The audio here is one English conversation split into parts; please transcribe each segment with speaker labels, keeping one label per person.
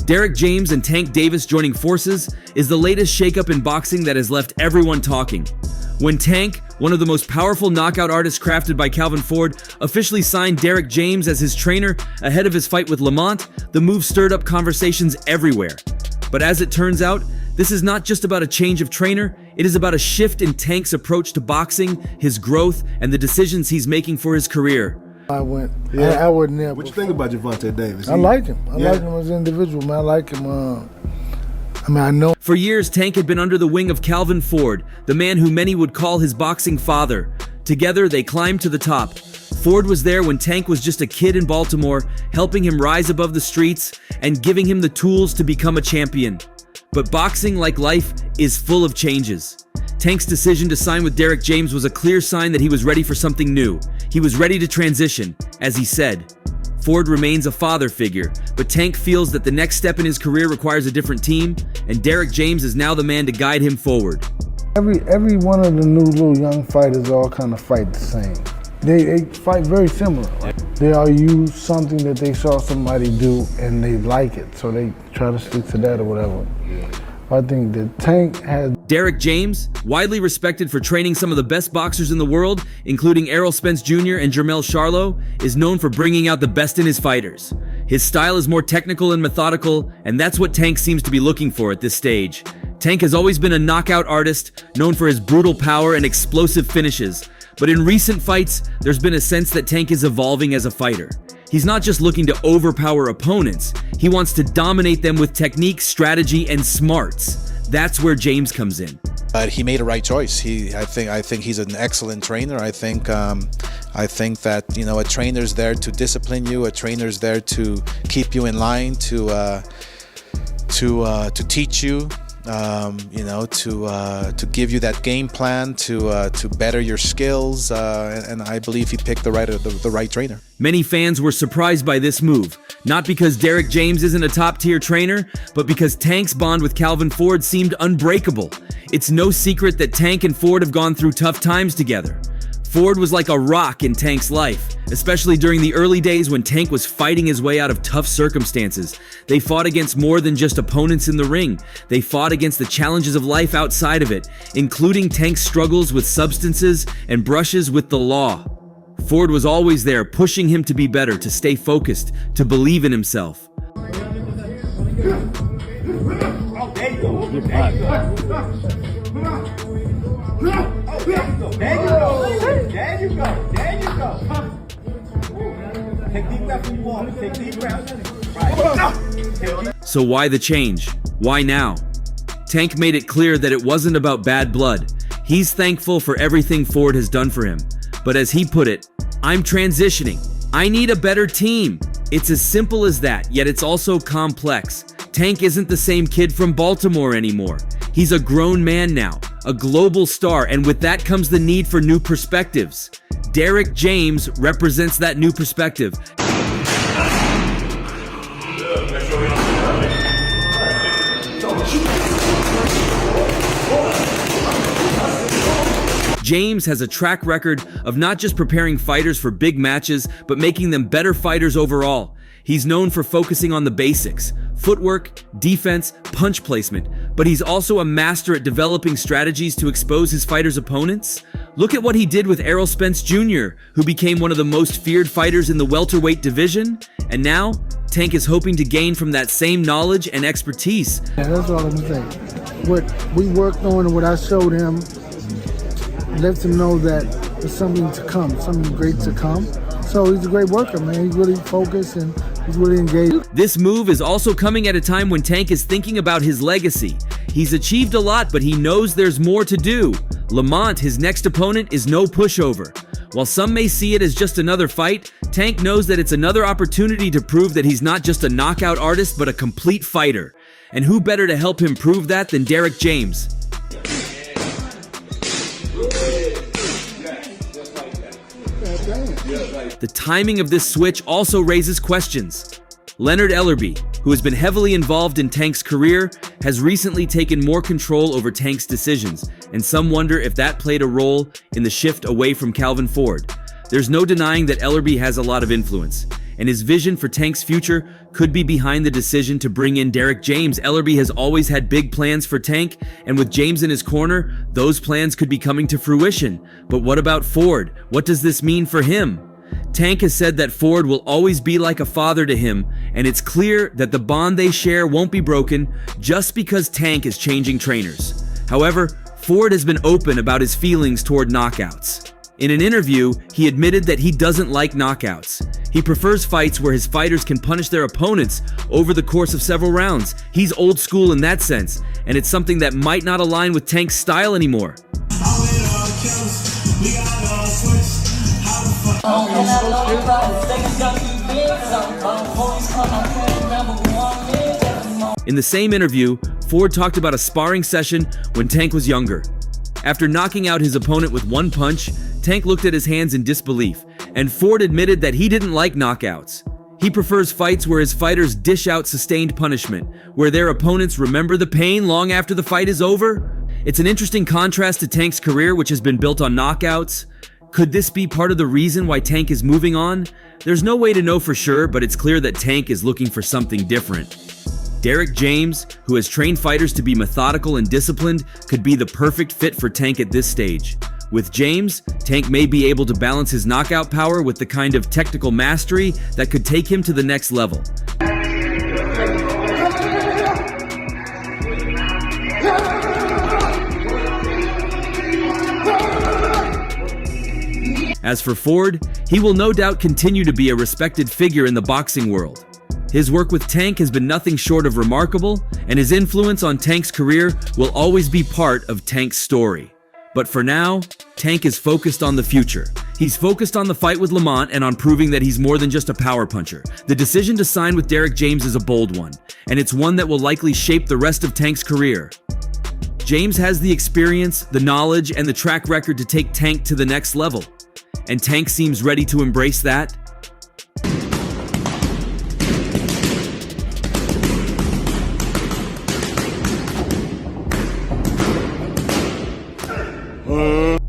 Speaker 1: Derrick James and Tank Davis joining forces is the latest shakeup in boxing that has left everyone talking. When Tank, one of the most powerful knockout artists crafted by Calvin Ford, officially signed Derrick James as his trainer ahead of his fight with Lamont, the move stirred up conversations everywhere. But as it turns out, this is not just about a change of trainer, it is about a shift in Tank's approach to boxing, his growth, and the decisions he's making for his career.
Speaker 2: I wasn't there.
Speaker 3: What you think about Gervonta Davis?
Speaker 2: I like him. I like him as an individual, man. I like him. I know.
Speaker 1: For years, Tank had been under the wing of Calvin Ford, the man who many would call his boxing father. Together, they climbed to the top. Ford was there when Tank was just a kid in Baltimore, helping him rise above the streets and giving him the tools to become a champion. But boxing, like life, is full of changes. Tank's decision to sign with Derrick James was a clear sign that he was ready for something new. He was ready to transition, as he said. Ford remains a father figure, but Tank feels that the next step in his career requires a different team, and Derrick James is now the man to guide him forward.
Speaker 2: Every one of the new little young fighters all kind of fight the same. They fight very similar. They all use something that they saw somebody do and they like it, so they try to stick to that or whatever. I think that Tank has...
Speaker 1: Derrick James, widely respected for training some of the best boxers in the world, including Errol Spence Jr. and Jermell Charlo, is known for bringing out the best in his fighters. His style is more technical and methodical, and that's what Tank seems to be looking for at this stage. Tank has always been a knockout artist, known for his brutal power and explosive finishes. But in recent fights, there's been a sense that Tank is evolving as a fighter. He's not just looking to overpower opponents, he wants to dominate them with technique, strategy, and smarts. That's where James comes in.
Speaker 4: But he made a right choice. I think he's an excellent trainer. I think that, you know, a trainer's there to discipline you. A trainer's there to keep you in line, to teach you. To give you that game plan, to better your skills, and I believe he picked the right trainer.
Speaker 1: Many fans were surprised by this move, not because Derrick James isn't a top-tier trainer, but because Tank's bond with Calvin Ford seemed unbreakable. It's no secret that Tank and Ford have gone through tough times together. Ford was like a rock in Tank's life, especially during the early days when Tank was fighting his way out of tough circumstances. They fought against more than just opponents in the ring. They fought against the challenges of life outside of it, including Tank's struggles with substances and brushes with the law. Ford was always there, pushing him to be better, to stay focused, to believe in himself.
Speaker 5: There you go. Take deep breaths when you walk. Take deep breaths. Right.
Speaker 1: So why the change? Why now? Tank made it clear that it wasn't about bad blood. He's thankful for everything Ford has done for him. But as he put it, I'm transitioning. I need a better team. It's as simple as that, yet it's also complex. Tank isn't the same kid from Baltimore anymore. He's a grown man now, a global star, and with that comes the need for new perspectives. Derrick James represents that new perspective. James has a track record of not just preparing fighters for big matches, but making them better fighters overall. He's known for focusing on the basics: footwork, defense, punch placement, but he's also a master at developing strategies to expose his fighters' opponents. Look at what he did with Errol Spence Jr., who became one of the most feared fighters in the welterweight division. And now, Tank is hoping to gain from that same knowledge and expertise.
Speaker 2: Yeah, that's all I'm saying. What we worked on and what I showed him lets him know that there's something to come, something great to come. So he's a great worker, man. He's really focused and he's really engaged.
Speaker 1: This move is also coming at a time when Tank is thinking about his legacy. He's achieved a lot, but he knows there's more to do. Lamont, his next opponent, is no pushover. While some may see it as just another fight, Tank knows that it's another opportunity to prove that he's not just a knockout artist, but a complete fighter. And who better to help him prove that than Derrick James? The timing of this switch also raises questions. Leonard Ellerbe, who has been heavily involved in Tank's career, has recently taken more control over Tank's decisions, and some wonder if that played a role in the shift away from Calvin Ford. There's no denying that Ellerbe has a lot of influence, and his vision for Tank's future could be behind the decision to bring in Derrick James. Ellerbe has always had big plans for Tank, and with James in his corner, those plans could be coming to fruition. But what about Ford? What does this mean for him? Tank has said that Ford will always be like a father to him, and it's clear that the bond they share won't be broken just because Tank is changing trainers. However, Ford has been open about his feelings toward knockouts. In an interview, he admitted that he doesn't like knockouts. He prefers fights where his fighters can punish their opponents over the course of several rounds. He's old school in that sense, and it's something that might not align with Tank's style anymore. In the same interview, Ford talked about a sparring session when Tank was younger. After knocking out his opponent with one punch, Tank looked at his hands in disbelief, and Ford admitted that he didn't like knockouts. He prefers fights where his fighters dish out sustained punishment, where their opponents remember the pain long after the fight is over. It's an interesting contrast to Tank's career, which has been built on knockouts. Could this be part of the reason why Tank is moving on? There's no way to know for sure, but it's clear that Tank is looking for something different. Derrick James, who has trained fighters to be methodical and disciplined, could be the perfect fit for Tank at this stage. With James, Tank may be able to balance his knockout power with the kind of technical mastery that could take him to the next level. As for Ford, he will no doubt continue to be a respected figure in the boxing world. His work with Tank has been nothing short of remarkable, and his influence on Tank's career will always be part of Tank's story. But for now, Tank is focused on the future. He's focused on the fight with Lamont and on proving that he's more than just a power puncher. The decision to sign with Derrick James is a bold one, and it's one that will likely shape the rest of Tank's career. James has the experience, the knowledge, and the track record to take Tank to the next level. And Tank seems ready to embrace that.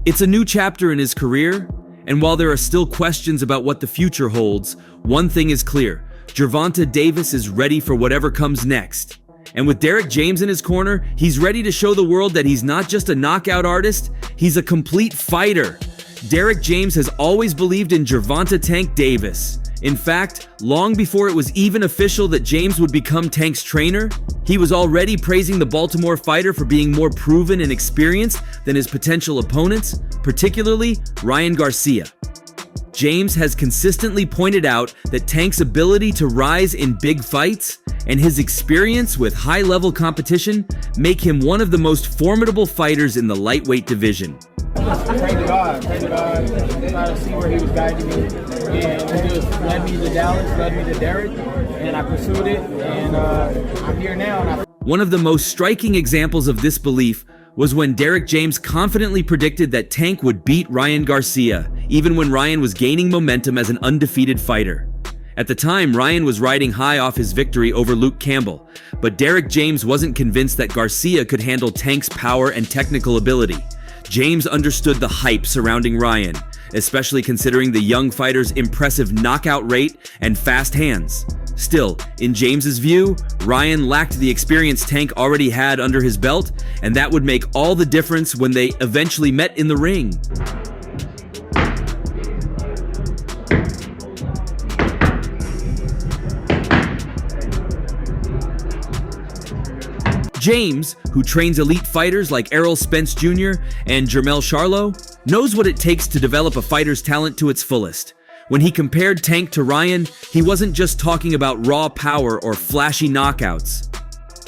Speaker 1: It's a new chapter in his career, and while there are still questions about what the future holds, one thing is clear: Gervonta Davis is ready for whatever comes next. And with Derrick James in his corner, he's ready to show the world that he's not just a knockout artist, he's a complete fighter. Derrick James has always believed in Gervonta "Tank" Davis. In fact, long before it was even official that James would become Tank's trainer, he was already praising the Baltimore fighter for being more proven and experienced than his potential opponents, particularly Ryan Garcia. James has consistently pointed out that Tank's ability to rise in big fights and his experience with high-level competition make him one of the most formidable fighters in the lightweight division.
Speaker 5: Pray to God, try to see where he was guiding me, and he just led me to Dallas, led me to Derrick, and I pursued it, and I'm here now.
Speaker 1: One of the most striking examples of this belief was when Derrick James confidently predicted that Tank would beat Ryan Garcia, even when Ryan was gaining momentum as an undefeated fighter. At the time, Ryan was riding high off his victory over Luke Campbell, but Derrick James wasn't convinced that Garcia could handle Tank's power and technical ability. James understood the hype surrounding Ryan, especially considering the young fighter's impressive knockout rate and fast hands. Still, in James's view, Ryan lacked the experience Tank already had under his belt, and that would make all the difference when they eventually met in the ring. James, who trains elite fighters like Errol Spence Jr. and Jermell Charlo, knows what it takes to develop a fighter's talent to its fullest. When he compared Tank to Ryan, he wasn't just talking about raw power or flashy knockouts.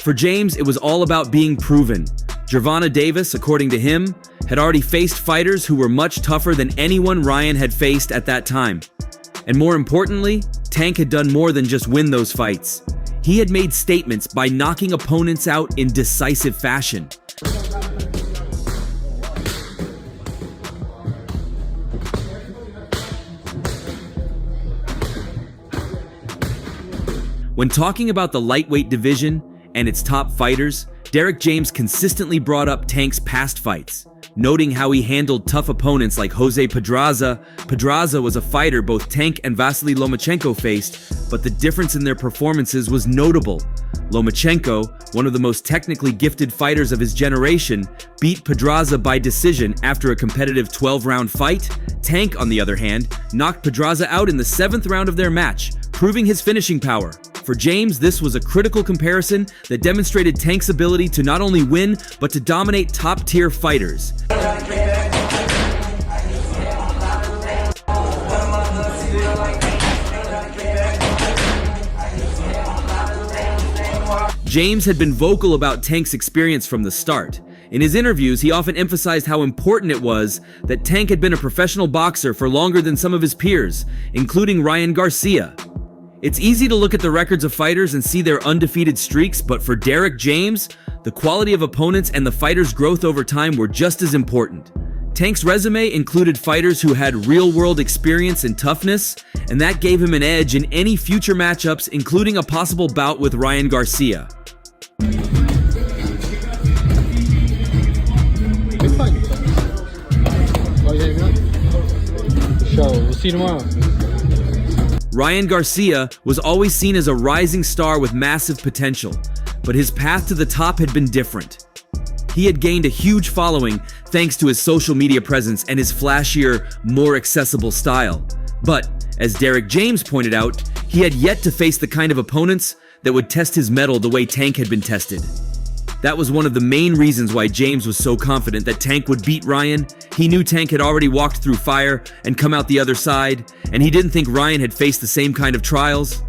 Speaker 1: For James, it was all about being proven. Gervonta Davis, according to him, had already faced fighters who were much tougher than anyone Ryan had faced at that time. And more importantly, Tank had done more than just win those fights. He had made statements by knocking opponents out in decisive fashion. When talking about the lightweight division and its top fighters, Derrick James consistently brought up Tank's past fights. noting how he handled tough opponents like Jose Pedraza. Pedraza was a fighter both Tank and Vasily Lomachenko faced, but the difference in their performances was notable. Lomachenko, one of the most technically gifted fighters of his generation, beat Pedraza by decision after a competitive 12-round fight. Tank, on the other hand, knocked Pedraza out in the 7th round of their match, proving his finishing power. For James, this was a critical comparison that demonstrated Tank's ability to not only win, but to dominate top-tier fighters. James had been vocal about Tank's experience from the start. In his interviews, he often emphasized how important it was that Tank had been a professional boxer for longer than some of his peers, including Ryan Garcia. It's easy to look at the records of fighters and see their undefeated streaks, but for Derrick James, the quality of opponents and the fighter's growth over time were just as important. Tank's resume included fighters who had real-world experience and toughness, and that gave him an edge in any future matchups, including a possible bout with Ryan Garcia.
Speaker 5: We'll see you tomorrow.
Speaker 1: Ryan Garcia was always seen as a rising star with massive potential, but his path to the top had been different. He had gained a huge following thanks to his social media presence and his flashier, more accessible style. But, as Derrick James pointed out, he had yet to face the kind of opponents that would test his mettle the way Tank had been tested. That was one of the main reasons why James was so confident that Tank would beat Ryan. He knew Tank had already walked through fire and come out the other side, and he didn't think Ryan had faced the same kind of trials.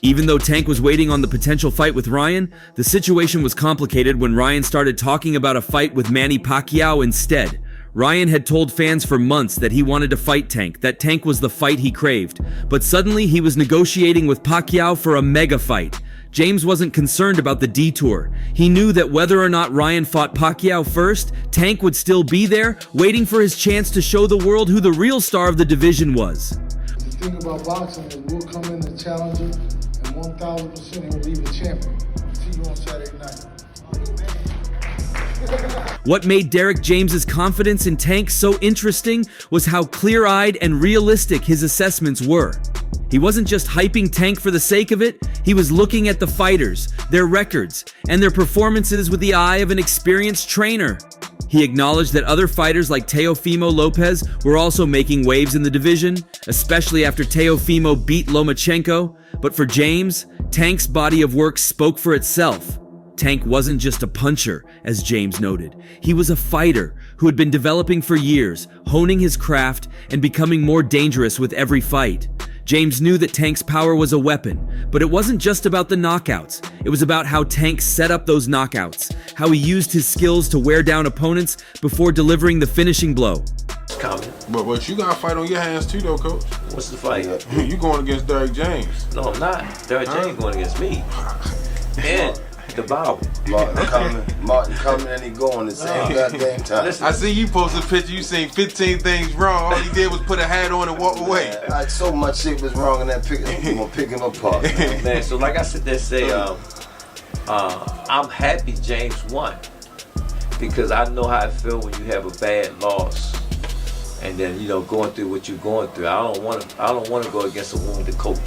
Speaker 1: Even though Tank was waiting on the potential fight with Ryan, the situation was complicated when Ryan started talking about a fight with Manny Pacquiao instead. Ryan had told fans for months that he wanted to fight Tank, that Tank was the fight he craved. But suddenly he was negotiating with Pacquiao for a mega fight. James wasn't concerned about the detour. He knew that whether or not Ryan fought Pacquiao first, Tank would still be there, waiting for his chance to show the world who the real star of the division was.
Speaker 2: The thing about boxing is we'll come in the challenger and 1,000% he'll leave the champion. See you on Saturday night.
Speaker 1: What made Derrick James's confidence in Tank so interesting was how clear-eyed and realistic his assessments were. He wasn't just hyping Tank for the sake of it, he was looking at the fighters, their records, and their performances with the eye of an experienced trainer. He acknowledged that other fighters like Teofimo Lopez were also making waves in the division, especially after Teofimo beat Lomachenko. But for James, Tank's body of work spoke for itself. Tank wasn't just a puncher, as James noted. He was a fighter who had been developing for years, honing his craft and becoming more dangerous with every fight. James knew that Tank's power was a weapon, but it wasn't just about the knockouts. It was about how Tank set up those knockouts, how he used his skills to wear down opponents before delivering the finishing blow.
Speaker 3: Coming.
Speaker 6: But you got a fight on your hands too, though, Coach.
Speaker 3: What's the fight?
Speaker 6: You going against Derrick James.
Speaker 3: No, I'm not. Derrick James going against me. And the Bible.
Speaker 7: Martin coming and he going the same goddamn time.
Speaker 6: I see you posted a picture, you seen 15 things wrong. All he did was put a hat on and walk away.
Speaker 7: Like so much shit was wrong in that picture. I'm gonna pick him apart.
Speaker 3: Man, so like I said, they say, I'm happy James won because I know how it feels when you have a bad loss, and then going through what you're going through. I don't want to go against a wounded coach.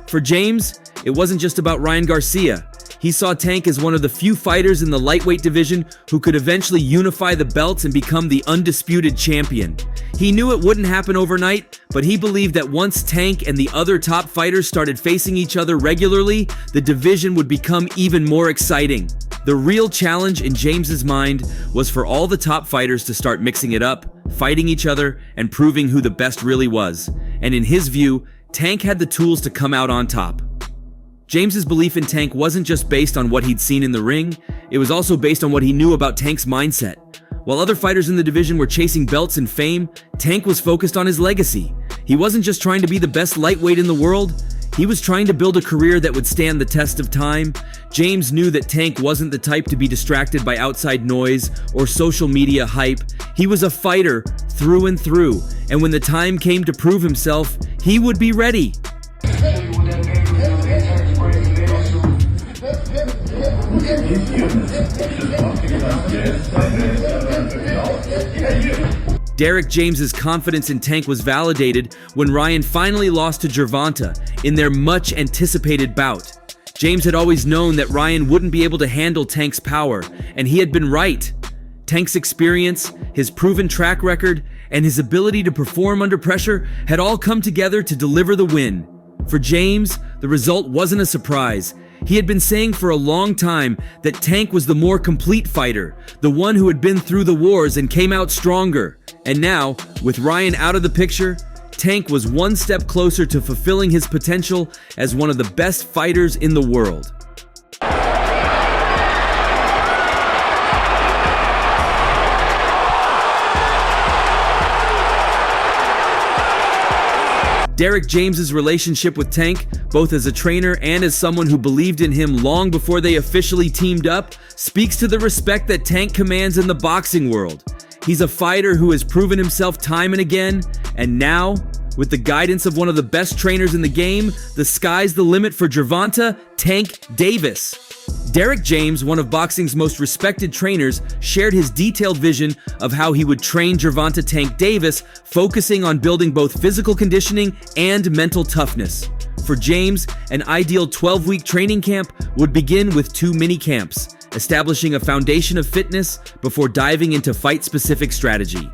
Speaker 1: For James, it wasn't just about Ryan Garcia. He saw Tank as one of the few fighters in the lightweight division who could eventually unify the belts and become the undisputed champion. He knew it wouldn't happen overnight, but he believed that once Tank and the other top fighters started facing each other regularly, the division would become even more exciting. The real challenge in James's mind was for all the top fighters to start mixing it up, fighting each other, and proving who the best really was. And in his view, Tank had the tools to come out on top. James's belief in Tank wasn't just based on what he'd seen in the ring, it was also based on what he knew about Tank's mindset. While other fighters in the division were chasing belts and fame, Tank was focused on his legacy. He wasn't just trying to be the best lightweight in the world, He was trying to build a career that would stand the test of time. James knew that Tank wasn't the type to be distracted by outside noise or social media hype. He was a fighter through and through, and when the time came to prove himself, he would be ready. Derrick James's confidence in Tank was validated when Ryan finally lost to Gervonta in their much-anticipated bout. James had always known that Ryan wouldn't be able to handle Tank's power, and he had been right. Tank's experience, his proven track record, and his ability to perform under pressure had all come together to deliver the win. For James, the result wasn't a surprise. He had been saying for a long time that Tank was the more complete fighter, the one who had been through the wars and came out stronger. And now, with Ryan out of the picture, Tank was one step closer to fulfilling his potential as one of the best fighters in the world. Derrick James's relationship with Tank, both as a trainer and as someone who believed in him long before they officially teamed up, speaks to the respect that Tank commands in the boxing world. He's a fighter who has proven himself time and again, and now, with the guidance of one of the best trainers in the game, the sky's the limit for Gervonta Tank Davis. Derrick James, one of boxing's most respected trainers, shared his detailed vision of how he would train Gervonta Tank Davis, focusing on building both physical conditioning and mental toughness. For James, an ideal 12-week training camp would begin with 2 mini camps, establishing a foundation of fitness before diving into fight-specific strategy.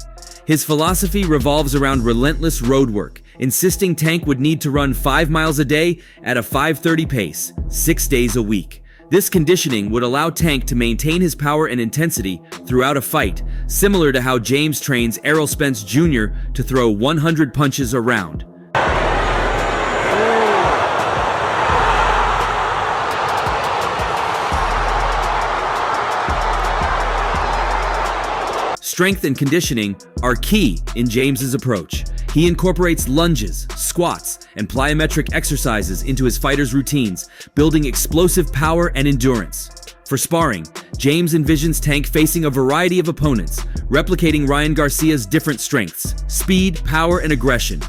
Speaker 1: His philosophy revolves around relentless road work, insisting Tank would need to run 5 miles a day at a 5:30 pace, 6 days a week. This conditioning would allow Tank to maintain his power and intensity throughout a fight, similar to how James trains Errol Spence Jr. to throw 100 punches a round. Strength and conditioning are key in James's approach. He incorporates lunges, squats, and plyometric exercises into his fighters' routines, building explosive power and endurance. For sparring, James envisions Tank facing a variety of opponents, replicating Ryan Garcia's different strengths, speed, power, and aggression.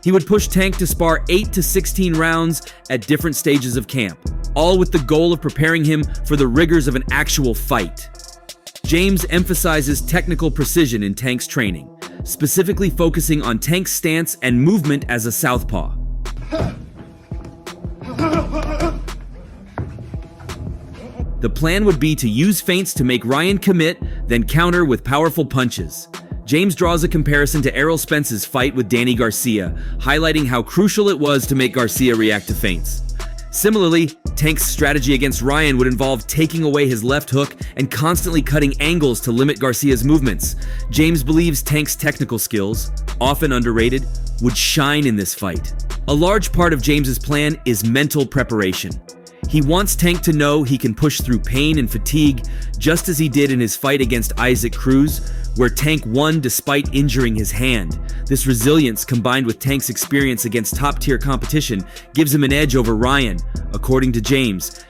Speaker 1: He would push Tank to spar 8 to 16 rounds at different stages of camp, all with the goal of preparing him for the rigors of an actual fight. James emphasizes technical precision in Tank's training, specifically focusing on Tank's stance and movement as a southpaw. The plan would be to use feints to make Ryan commit, then counter with powerful punches. James draws a comparison to Errol Spence's fight with Danny Garcia, highlighting how crucial it was to make Garcia react to feints. Similarly, Tank's strategy against Ryan would involve taking away his left hook and constantly cutting angles to limit Garcia's movements. James believes Tank's technical skills, often underrated, would shine in this fight. A large part of James's plan is mental preparation. He wants Tank to know he can push through pain and fatigue, just as he did in his fight against Isaac Cruz, where Tank won despite injuring his hand. This resilience, combined with Tank's experience against top-tier competition, gives him an edge over Ryan, according to James.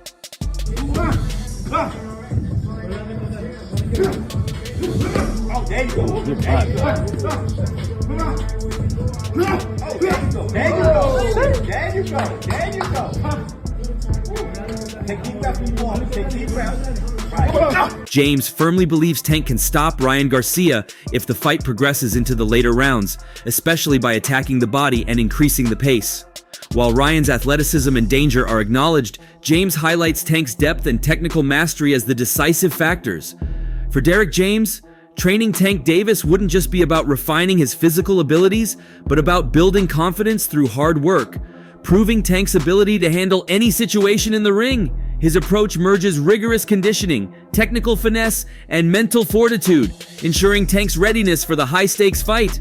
Speaker 1: James firmly believes Tank can stop Ryan Garcia if the fight progresses into the later rounds, especially by attacking the body and increasing the pace. While Ryan's athleticism and danger are acknowledged, James highlights Tank's depth and technical mastery as the decisive factors. For Derrick James, training Tank Davis wouldn't just be about refining his physical abilities, but about building confidence through hard work, proving Tank's ability to handle any situation in the ring. His approach merges rigorous conditioning, technical finesse, and mental fortitude, ensuring Tank's readiness for the high-stakes fight.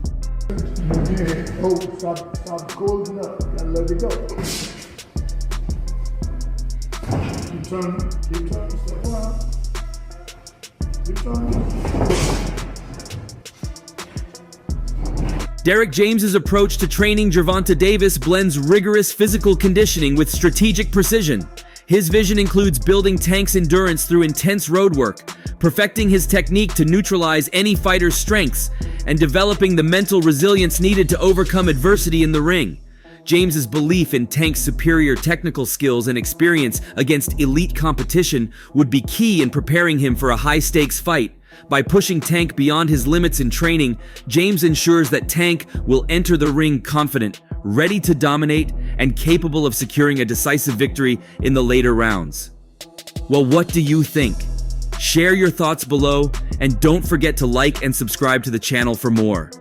Speaker 2: Stop closing up. Gotta let it go. Keep turning, step around. Keep turning.
Speaker 1: Derrick James's approach to training Gervonta Davis blends rigorous physical conditioning with strategic precision. His vision includes building Tank's endurance through intense road work, perfecting his technique to neutralize any fighter's strengths, and developing the mental resilience needed to overcome adversity in the ring. James's belief in Tank's superior technical skills and experience against elite competition would be key in preparing him for a high-stakes fight. By pushing Tank beyond his limits in training, James ensures that Tank will enter the ring confident, ready to dominate, and capable of securing a decisive victory in the later rounds. Well, what do you think? Share your thoughts below, and don't forget to like and subscribe to the channel for more.